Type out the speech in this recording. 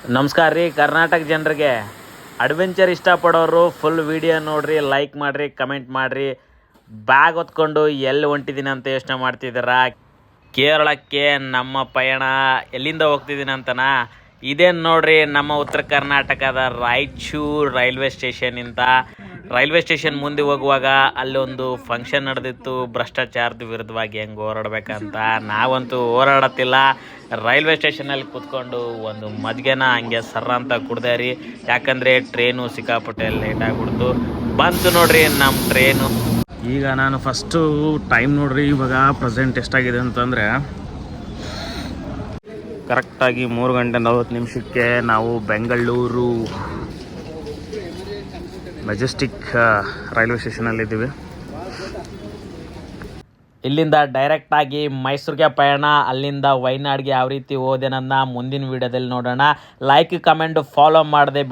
ನಮಸ್ಕಾರ ರೀ ಕರ್ನಾಟಕ ಜನರಿಗೆ. ಅಡ್ವೆಂಚರ್ ಇಷ್ಟಪಡೋರು ಫುಲ್ ವಿಡಿಯೋ ನೋಡ್ರಿ, ಲೈಕ್ ಮಾಡಿರಿ, ಕಮೆಂಟ್ ಮಾಡಿರಿ. ಬ್ಯಾಗ್ ಹೊತ್ಕೊಂಡು ಎಲ್ಲಿ ಹೊಂಟಿದ್ದೀನಿ ಅಂತ ಯೋಚನೆ ಮಾಡ್ತಿದ್ದೀರಾ? ಕೇರಳಕ್ಕೆ ನಮ್ಮ ಪಯಣ. ಎಲ್ಲಿಂದ ಹೋಗ್ತಿದ್ದೀನಿ ಅಂತನಾ? ಇದೇನು ನೋಡ್ರಿ, ನಮ್ಮ ಉತ್ತರ ಕರ್ನಾಟಕದ ರಾಯಚೂರು ರೈಲ್ವೆ ಸ್ಟೇಷನಿಂದ ರೈಲ್ವೆ ಸ್ಟೇಷನ್ ಮುಂದೆ ಹೋಗುವಾಗ ಅಲ್ಲೊಂದು ಫಂಕ್ಷನ್ ನಡೆದಿತ್ತು, ಭ್ರಷ್ಟಾಚಾರದ ವಿರುದ್ಧವಾಗಿ ಹೆಂಗೆ ಹೋರಾಡಬೇಕಂತ. ನಾವಂತೂ ಹೋರಾಡತ್ತಿಲ್ಲ, ರೈಲ್ವೆ ಸ್ಟೇಷನಲ್ಲಿ ಕೂತ್ಕೊಂಡು ಒಂದು ಮಜ್ಗೆನ ಹಂಗೆ ಸರ್ರ ಅಂತ ಕುಡ್ದೆ ರೀ. ಯಾಕಂದರೆ ಟ್ರೈನು ಸಿಕ್ಕಾಪಟ್ಟೆ ಲೇಟ್ ಆಗಿಬಿಡ್ತು. ಬಂತು ನೋಡ್ರಿ ನಮ್ಮ ಟ್ರೈನು. ಈಗ ನಾನು ಫಸ್ಟು ಟೈಮ್ ನೋಡ್ರಿ, ಇವಾಗ ಪ್ರೆಸೆಂಟ್ ಎಷ್ಟಾಗಿದೆ ಅಂತಂದರೆ ಕರೆಕ್ಟಾಗಿ 3:40 ನಾವು ಬೆಂಗಳೂರು ಮೆಜೆಸ್ಟಿಕ್ ರೈಲ್ವೆ ಸ್ಟೇಷನಲ್ಲಿದ್ದೀವಿ. ಇಲ್ಲಿಂದ ಡೈರೆಕ್ಟಾಗಿ ಮೈಸೂರಿಗೆ ಪಯಣ, ಅಲ್ಲಿಂದ ವಯನಾಡ್ಗೆ ಯಾವ ರೀತಿ ಹೋದೆ ನನ್ನ ಮುಂದಿನ ವೀಡಿಯೋದಲ್ಲಿ ನೋಡೋಣ. ಲೈಕ್ ಕಮೆಂಟ್ ಫಾಲೋ ಮಾಡದೆ